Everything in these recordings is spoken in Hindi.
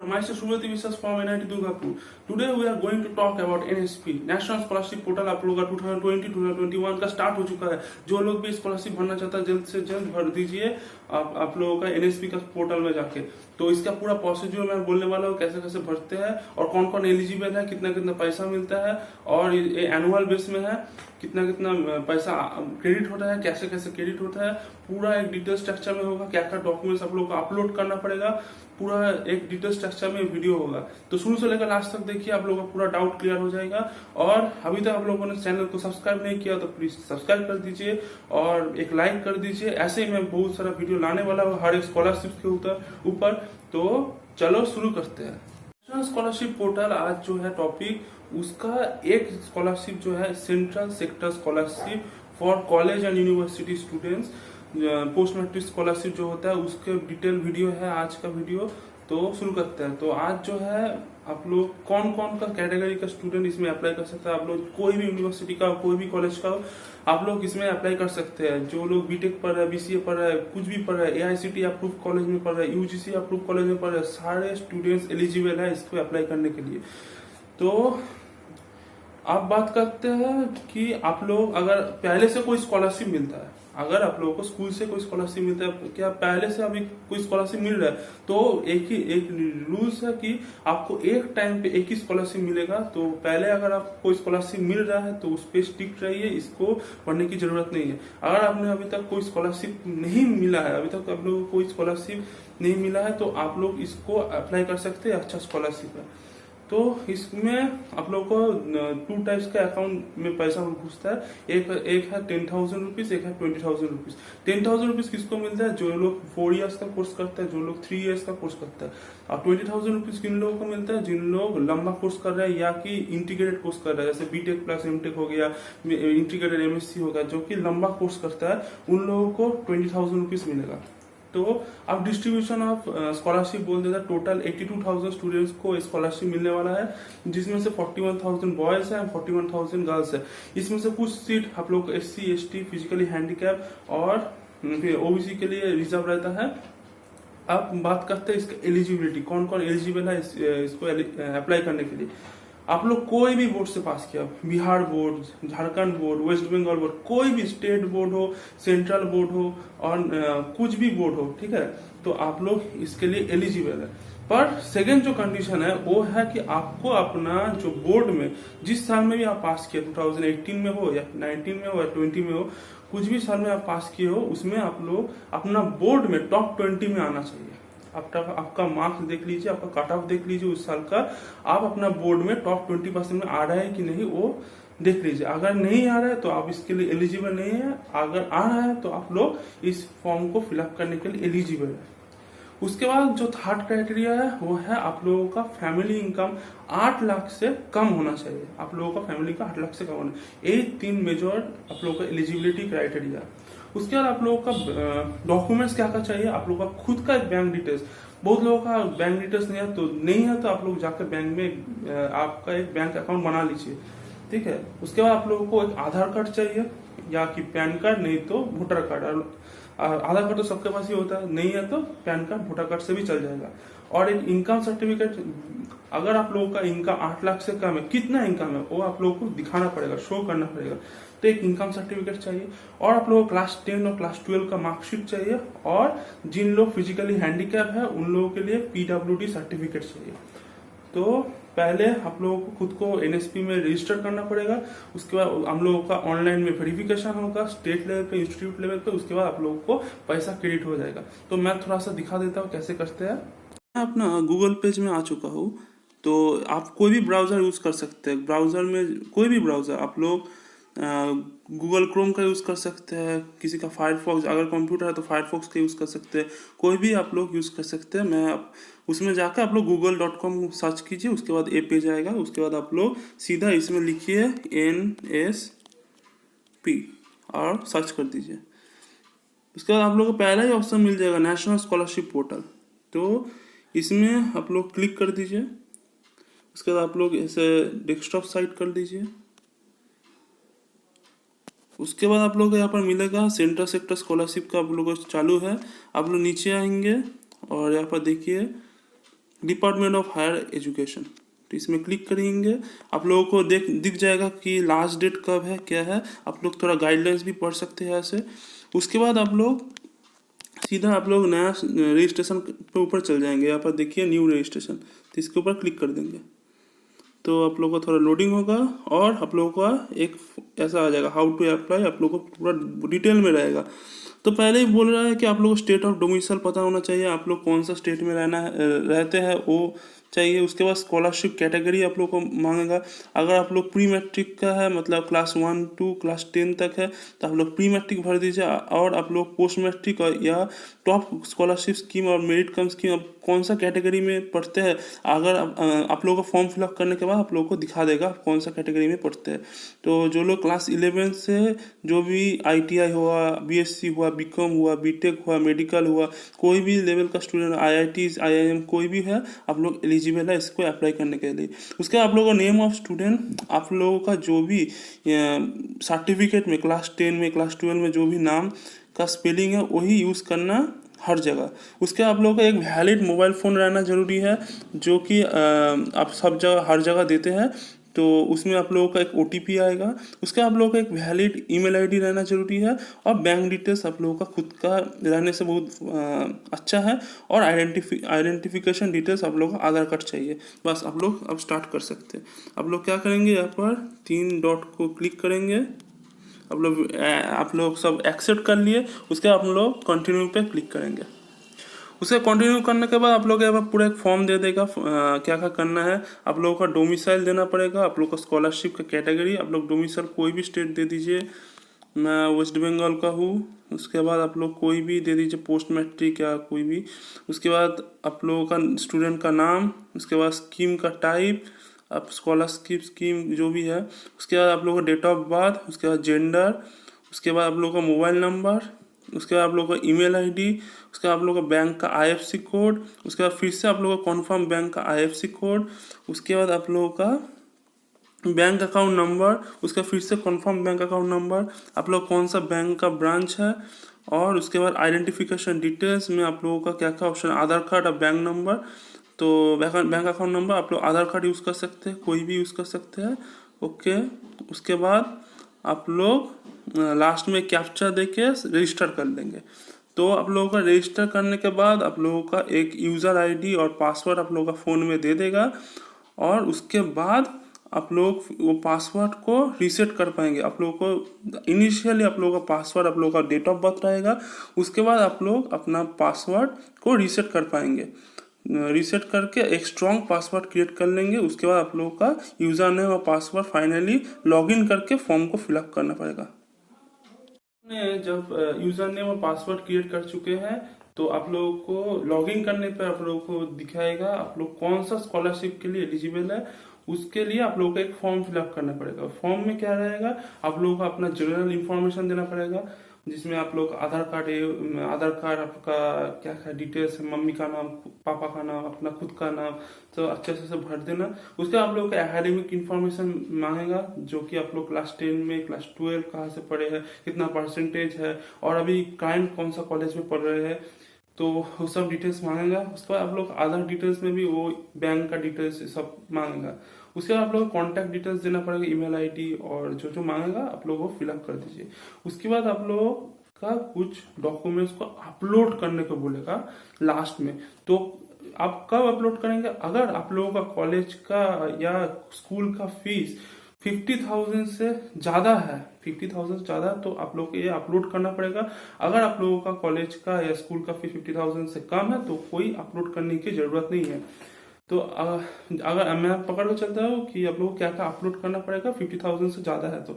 Myself Surati Viswas from NIT Durgapur. Today we are going to talk about NSP national scholarship portal. आप लोगों का 2020-2021 का स्टार्ट हो चुका है। जो लोग भी स्कॉलरशिप भरना चाहता है जल्द से जल्द भर दीजिए आप लोगों का NSP का पोर्टल में जाके। तो इसका पूरा प्रोसीजर मैं बोलने वाला हूँ, कैसे कैसे भरते हैं और कौन कौन एलिजिबल है, कितना कितना पैसा मिलता है और ये एनुअल बेस में है, कितना कितना पैसा क्रेडिट होता है, कैसे कैसे क्रेडिट होता है, पूरा एक डिटेल स्ट्रक्चर में होगा। क्या क्या डॉक्यूमेंट्स आप लोगों को अपलोड करना पड़ेगा, पूरा एक डिटेल स्ट्रक्चर में वीडियो होगा। तो शुरू से लेकर लास्ट तक देखिए, आप लोगों का पूरा डाउट क्लियर हो जाएगा। और अभी तक आप लोगों ने चैनल को सब्सक्राइब नहीं किया तो प्लीज सब्सक्राइब कर दीजिए और एक लाइक कर दीजिए। ऐसे ही मैं बहुत सारा वीडियो लाने वाला हूँ हर एक स्कॉलरशिप के ऊपर। तो चलो शुरू करते हैं। नेशनल स्कॉलरशिप पोर्टल आज जो है टॉपिक, उसका एक स्कॉलरशिप जो है central sector scholarship for college and university students, post matric scholarship जो होता है उसके डिटेल वीडियो है आज का वीडियो। तो शुरू करते हैं। तो आज जो है आप लोग कौन कौन का कैटेगरी का स्टूडेंट इसमें अप्लाई कर सकते हैं। आप लोग कोई भी यूनिवर्सिटी का, कोई भी कॉलेज का आप लोग इसमें अप्लाई कर सकते हैं। जो लोग बीटेक पढ़ रहे हैं, बीसीए पढ़ रहे हैं, कुछ भी पढ़ रहे हैं, एआईसीटी अप्रूव कॉलेज में पढ़ रहे हैं, यूजीसी अप्रूव कॉलेज में पढ़ रहे हैं, सारे स्टूडेंट्स एलिजिबल है इसको अप्लाई करने के लिए। तो आप बात करते हैं कि आप लोग अगर पहले से कोई स्कॉलरशिप मिलता है, अगर आप लोगों को स्कूल से कोई स्कॉलरशिप मिलता है, क्या पहले से अभी कोई स्कॉलरशिप मिल रहा है, तो एक रूल्स है कि आपको एक टाइम पे एक ही स्कॉलरशिप मिलेगा। तो पहले अगर आपको स्कॉलरशिप मिल रहा है तो उस पर स्टिक रहिए, इसको पढ़ने की जरूरत नहीं है। अगर आपने अभी तक कोई स्कॉलरशिप नहीं मिला है, अभी तक आप लोगों को कोई स्कॉलरशिप नहीं मिला है, तो आप लोग इसको अप्लाई कर सकते हैं। अच्छा स्कॉलरशिप है। तो इसमें आप लोग को 2 टाइप्स का अकाउंट में पैसा घुसता है। एक है 10,000 रुपीज, एक है 20,000 रुपीज। 10,000 रुपीज किसको मिलता है? जो लोग 4 इयर्स का कोर्स करता है, जो लोग 3 इयर्स का कोर्स करता है। और 20,000 रुपीज किन लोगों को मिलता है? जिन लोग लंबा कोर्स कर रहे हैं या कि इंटीग्रेटेड कोर्स कर रहे हैं, जैसे बीटेक प्लस एमटेक हो गया, इंटीग्रेटेड एमएससी हो गया, जो कि लंबा कोर्स करता है, उन लोगों को 20,000 रुपीज मिलेगा। तो अब डिस्ट्रीब्यूशन ऑफ स्कॉलरशिप बोल देता है। टोटल 82,000 स्टूडेंट्स को स्कॉलरशिप मिलने वाला है, जिसमें से 41,000 बॉयज है, 41,000 गर्ल्स है। इसमें से कुछ सीट आप लोग SC ST, फिजिकली हैंडीकैप और ओबीसी के लिए रिजर्व रहता है। अब बात करते हैं इसका एलिजिबिलिटी, कौन कौन एलिजिबल है इसको अप्लाई करने के लिए। आप लोग कोई भी बोर्ड से पास किया, Bihar board, Jharkhand board, West Bengal board, कोई भी स्टेट बोर्ड हो, सेंट्रल बोर्ड हो और कुछ भी बोर्ड हो, ठीक है, तो आप लोग इसके लिए एलिजिबल है। पर सेकेंड जो कंडीशन है वो है कि आपको अपना जो बोर्ड में जिस साल में भी आप पास किए, 2018 में हो या 19 में हो या 20 में हो, कुछ भी साल में आप पास किए हो, उसमें आप लोग अपना बोर्ड में टॉप 20 में आना चाहिए। आपका मार्क्स देख लीजिए, आपका कट ऑफ देख लीजिए उस साल का, आप अपना बोर्ड में टॉप 20% में आ रहा है कि नहीं वो देख लीजिए। अगर नहीं आ रहा है तो आप इसके लिए एलिजिबल नहीं है। अगर आ रहा है तो आप लोग इस फॉर्म को फिलअप करने के लिए एलिजिबल है। उसके बाद जो थर्ड क्राइटेरिया है वो है आप लोगों का फैमिली इनकम 8 लाख से कम होना चाहिए। आप लोगों का फैमिली का 8 लाख से कम होना, ये 3 मेजर आप लोगों का एलिजिबिलिटी क्राइटेरिया। उसके बाद आप लोगों का डॉक्यूमेंट्स क्या क्या चाहिए, आप लोगों का खुद का एक बैंक डिटेल्स। बहुत लोगों का बैंक डिटेल्स नहीं है तो आप लोग जाकर बैंक में आपका एक बैंक अकाउंट बना लीजिए, ठीक है। उसके बाद आप लोगों को एक आधार कार्ड चाहिए या कि पैन कार्ड, नहीं तो वोटर कार्ड। आधार कार्ड तो सबके पास ही होता है, नहीं है तो पैन कार्ड, वोटर कार्ड से भी चल जाएगा। और एक इनकम सर्टिफिकेट, अगर आप लोगों का इनकम 8 लाख से कम है, कितना इनकम है वो आप लोगों को दिखाना पड़ेगा, शो करना पड़ेगा। तो एक इनकम सर्टिफिकेट चाहिए। और आप लोगों को क्लास 10 और क्लास 12 का मार्कशीट चाहिए। और जिन लोग फिजिकली हैंडीकैप है उन लोगों के लिए PWD सर्टिफिकेट चाहिए। तो पहले आप लोगों को खुद को NSP में रजिस्टर करना पड़ेगा। उसके बाद हम लोगों का ऑनलाइन में वेरिफिकेशन होगा स्टेट लेवल पे, इंस्टीट्यूट लेवल पे। उसके बाद आप लोगों को पैसा क्रेडिट हो जाएगा। तो मैं थोड़ा सा दिखा देता हूँ कैसे करते हैं। मैं अपना गूगल पेज में आ चुका हूँ। तो आप कोई भी ब्राउजर यूज कर सकते हैं। ब्राउजर में कोई भी ब्राउजर, आप लोग गूगल क्रोम का यूज कर सकते हैं, किसी का फायरफॉक्स, अगर कंप्यूटर है तो फायरफॉक्स का यूज कर सकते हैं, कोई भी आप लोग यूज कर सकते हैं। मैं उसमें जाकर आप लोग google.com सर्च कीजिए, उसके बाद ए पेज आएगा। उसके बाद आप लोग सीधा इसमें लिखिए NSP और सर्च कर दीजिए। उसके बाद आप लोग को पहला ही ऑप्शन मिल जाएगा नेशनल स्कॉलरशिप पोर्टल। तो इसमें आप लोग क्लिक कर दीजिए। उसके बाद आप लोग इसे डेस्कटॉप साइट कर दीजिए। उसके बाद आप लोग को यहाँ पर मिलेगा सेंट्रल सेक्टर स्कॉलरशिप का आप लोग को चालू है। आप लोग नीचे आएंगे और यहाँ पर देखिए डिपार्टमेंट ऑफ हायर एजुकेशन। तो इसमें क्लिक करेंगे, आप लोगों को दिख जाएगा कि लास्ट डेट कब है, क्या है। आप लोग थोड़ा गाइडलाइंस भी पढ़ सकते हैं ऐसे। उसके बाद आप लोग सीधा आप लोग नया रजिस्ट्रेशन पे ऊपर चल जाएंगे। यहाँ पर देखिए न्यू रजिस्ट्रेशन, तो इसके ऊपर क्लिक कर देंगे तो आप लोगों का थोड़ा लोडिंग होगा और आप लोगों का एक ऐसा आ जाएगा हाउ टू अप्लाई, आप लोगों को पूरा डिटेल में रहेगा। तो पहले ही बोल रहा है कि आप लोगों को स्टेट ऑफ डोमिसाइल पता होना चाहिए, आप लोग कौन सा स्टेट में रहते हैं वो चाहिए। उसके बाद स्कॉलरशिप कैटेगरी आप लोग को मांगेगा। अगर आप लोग प्री मैट्रिक का है, मतलब क्लास 1 to क्लास 10 तक है, तो आप लोग प्री मैट्रिक भर दीजिए। और आप लोग पोस्ट मैट्रिक या टॉप स्कॉलरशिप स्कीम और मेरिट कम स्कीम, आप कौन सा कैटेगरी में पढ़ते हैं, अगर आप लोगों को फॉर्म फिलअप करने के बाद आप लोगों को दिखा देगा कौन सा कैटेगरी में पढ़ते हैं। तो जो लोग क्लास 11 से जो भी ITI हुआ, BSc हुआ, BCom हुआ, BTech हुआ, मेडिकल हुआ, कोई भी लेवल का स्टूडेंट, IITs IIM कोई भी है, आप लोग एलिजिबल है इसको अप्लाई करने के लिए। उसके आप लोगों को नेम ऑफ स्टूडेंट, आप लोगों का जो भी सर्टिफिकेट में क्लास 10 में क्लास 12 में जो भी नाम का स्पेलिंग है वही यूज़ करना हर जगह। उसके आप लोगों का एक वैलिड मोबाइल फ़ोन रहना ज़रूरी है, जो कि आप सब जगह हर जगह देते हैं। तो उसमें आप लोगों का एक OTP आएगा। उसके आप लोगों का एक वैलिड ईमेल ID रहना ज़रूरी है। और बैंक डिटेल्स आप लोगों का खुद का रहने से बहुत अच्छा है। और आइडेंटिफिकेशन डिटेल्स आप लोगों का आधार कार्ड चाहिए। बस आप लोग अब स्टार्ट कर सकते हैं। आप लोग क्या करेंगे, यहाँ पर 3 डॉट को क्लिक करेंगे। आप लोग सब एक्सेप्ट कर लिए। उसके बाद आप लोग कंटिन्यू पे क्लिक करेंगे। उसे कंटिन्यू करने के बाद आप लोग यहाँ पर पूरा एक फॉर्म दे देगा, क्या क्या करना है। आप लोगों का डोमिसाइल देना पड़ेगा, आप लोग का स्कॉलरशिप का कैटेगरी, आप लोग डोमिसाइल कोई भी स्टेट दे दीजिए। मैं वेस्ट बंगाल का हूँ। उसके बाद आप लोग कोई भी दे दीजिए, पोस्ट मैट्रिक या कोई भी। उसके बाद आप लोगों का स्टूडेंट का नाम, उसके बाद स्कीम का टाइप, आप स्कॉलरशिप स्कीम जो भी है। उसके बाद आप लोगों का डेट ऑफ बर्थ, उसके बाद जेंडर, उसके बाद आप लोगों का मोबाइल नंबर, उसके बाद आप लोगों का ईमेल ID, उसके बाद आप लोगों का बैंक का IFSC कोड, उसके बाद फिर से आप लोगों का कॉन्फर्म बैंक का IFSC कोड, उसके बाद आप लोगों का बैंक अकाउंट नंबर, उसका फिर से कॉन्फर्म बैंक अकाउंट नंबर, आप लोग कौन सा बैंक का ब्रांच है। और उसके बाद आइडेंटिफिकेशन डिटेल्स में आप लोगों का क्या क्या ऑप्शन, आधार कार्ड और बैंक नंबर। तो बैंक अकाउंट नंबर आप लोग आधार कार्ड यूज़ कर सकते हैं, कोई भी यूज़ कर सकते हैं। ओके, उसके बाद आप लोग लास्ट में कैप्चा दे के रजिस्टर कर देंगे। तो आप लोगों का रजिस्टर करने के बाद आप लोगों का एक यूज़र ID और पासवर्ड आप लोगों का फ़ोन में दे देगा। और उसके बाद आप लोग वो पासवर्ड को रीसेट कर पाएंगे। आप लोगों को इनिशियली आप लोगों का पासवर्ड आप लोगों का डेट ऑफ बर्थ रहेगा। उसके बाद आप लोग अपना पासवर्ड को रीसेट कर पाएंगे। रीसेट करके एक स्ट्रॉन्ग पासवर्ड क्रिएट कर लेंगे। उसके बाद आप लोगों का यूज़र नेम और पासवर्ड फाइनली लॉगिन करके फॉर्म को फिलअप करना पड़ेगा। जब यूज़र नेम और पासवर्ड क्रिएट कर चुके हैं तो आप लोगों को लॉगिन करने पर आप लोगों को दिखाएगा आप लोग कौन सा स्कॉलरशिप के लिए एलिजिबल है। उसके लिए आप लोगों को एक फॉर्म फिलअप करना पड़ेगा। फॉर्म में क्या रहेगा, आप लोगों को अपना जनरल इंफॉर्मेशन देना पड़ेगा, जिसमें आप लोग आधार कार्ड आपका क्या क्या डिटेल्स है, मम्मी का नाम, पापा का नाम, अपना खुद का नाम, तो अच्छे से सब भर देना। उसके आप लोगों का एकेडमिक इंफॉर्मेशन मांगेगा, जो कि आप लोग क्लास 10 में क्लास 12 कहाँ से पढ़े हैं, कितना परसेंटेज है, और अभी करंट कौन सा कॉलेज में पढ़ रहे हैं, तो वो सब डिटेल्स मांगेगा। उसके बाद आप लोग आधार डिटेल्स में भी वो बैंक का डिटेल्स सब मांगेगा। उसके बाद आप लोग कॉन्टैक्ट डिटेल्स देना पड़ेगा, ईमेल ID और जो जो मांगेगा आप लोग वो फिलअप कर दीजिए। उसके बाद आप लोगों का कुछ डॉक्यूमेंट्स को अपलोड करने को बोलेगा लास्ट में। तो आप कब अपलोड करेंगे, अगर आप लोगों का कॉलेज का या स्कूल का फीस 50,000 से ज़्यादा है, 50,000 से ज़्यादा, तो आप लोग को ये अपलोड करना पड़ेगा। अगर आप लोगों का कॉलेज का या स्कूल का फीस 50,000 से कम है तो कोई अपलोड करने की ज़रूरत नहीं है। तो अगर मैं पकड़ के चलता हूँ कि आप लोगों को क्या क्या अपलोड करना पड़ेगा 50,000 से ज़्यादा है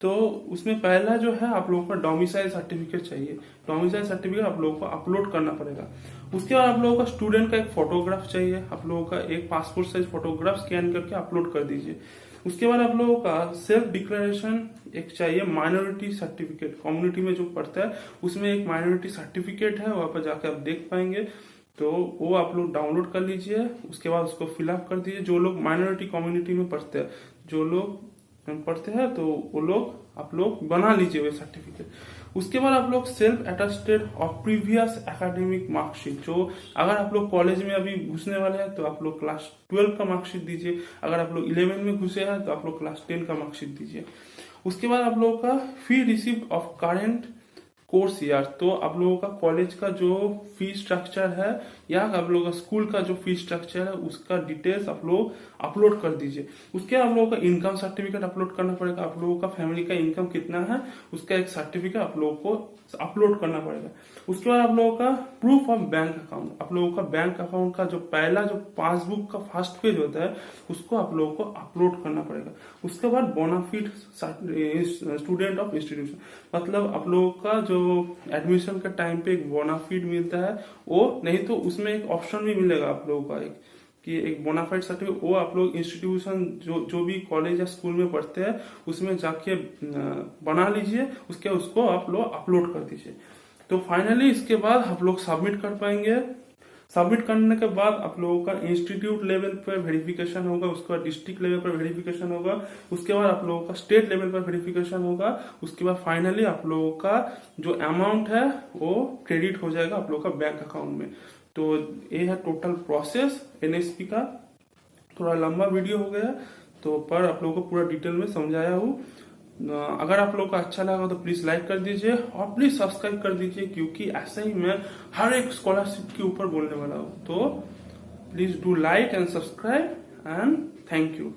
तो उसमें पहला जो है आप लोगों का डोमिसाइल सर्टिफिकेट चाहिए। डोमिसाइल सर्टिफिकेट आप लोगों को अपलोड करना पड़ेगा। उसके बाद आप लोगों का स्टूडेंट का एक फोटोग्राफ चाहिए, आप लोगों का एक पासपोर्ट साइज फोटोग्राफ स्कैन करके अपलोड कर दीजिए। उसके बाद आप लोगों का सेल्फ डिक्लेरेशन एक चाहिए, माइनॉरिटी सर्टिफिकेट, कम्युनिटी में जो पढ़ता है उसमें एक माइनॉरिटी सर्टिफिकेट है, वहां पर जाके आप देख पाएंगे, तो वो आप लोग डाउनलोड कर लीजिए। उसके बाद उसको फिलअप कर दीजिए। जो लोग माइनॉरिटी कम्युनिटी में पढ़ते हैं, जो लोग पढ़ते हैं, तो वो लोग आप लोग बना लीजिए वो सर्टिफिकेट। उसके बाद आप लोग self attested of previous academic marksheet, जो अगर आप लोग कॉलेज में अभी घुसने वाले हैं तो आप लोग क्लास 12 का मार्कशीट दीजिए, अगर आप लोग 11 में घुसे हैं तो आप लोग क्लास 10 का मार्कशीट दीजिए। उसके बाद आप लोगों का फी received of current course year, तो आप लोगों का कॉलेज का जो फी स्ट्रक्चर है या आप लोगों का स्कूल का जो फी स्ट्रक्चर है उसका डिटेल्स आप लोग अपलोड कर दीजिए। उसके आप लोगों का इनकम सर्टिफिकेट अपलोड करना पड़ेगा, आप लोगों का फैमिली का इनकम कितना है उसका एक सर्टिफिकेट आप लोगों को अपलोड करना पड़ेगा। उसके बाद आप लोगों का प्रूफ ऑफ बैंक अकाउंट, आप लोगों का बैंक अकाउंट का जो पहला जो पासबुक का फर्स्ट पेज होता है उसको आप लोगों को अपलोड करना पड़ेगा। उसके बाद बोनाफिड स्टूडेंट ऑफ इंस्टीट्यूशन, मतलब आप लोगों का जो एडमिशन के टाइम पे एक बोनाफिड मिलता है वो, नहीं तो उसमें एक ऑप्शन भी मिलेगा आप लोगों का एक बोनाफाइड सर्टिफिकेट, वो आप लोग इंस्टीट्यूशन जो भी कॉलेज या स्कूल में पढ़ते हैं उसमें जाके बना लीजिए, उसको आप लोग अपलोड कर दीजिए। तो फाइनली इसके बाद आप लोग सबमिट कर पाएंगे। सबमिट करने के बाद आप लोगों का इंस्टीट्यूट लेवल पर वेरिफिकेशन होगा, उसके बाद डिस्ट्रिक्ट लेवल पर वेरिफिकेशन होगा, उसके बाद आप लोगों का स्टेट लेवल पर वेरिफिकेशन होगा, उसके बाद फाइनली आप लोगों का जो अमाउंट है वो क्रेडिट हो जाएगा आप लोगों का बैंक अकाउंट में। तो ये है टोटल प्रोसेस एनएसपी का। थोड़ा लंबा वीडियो हो गया तो पर आप लोगों को पूरा डिटेल में समझाया हूँ। अगर आप लोगों को अच्छा लगा तो प्लीज लाइक कर दीजिए और प्लीज सब्सक्राइब कर दीजिए, क्योंकि ऐसे ही मैं हर एक स्कॉलरशिप के ऊपर बोलने वाला हूँ। तो please do like and subscribe and thank you.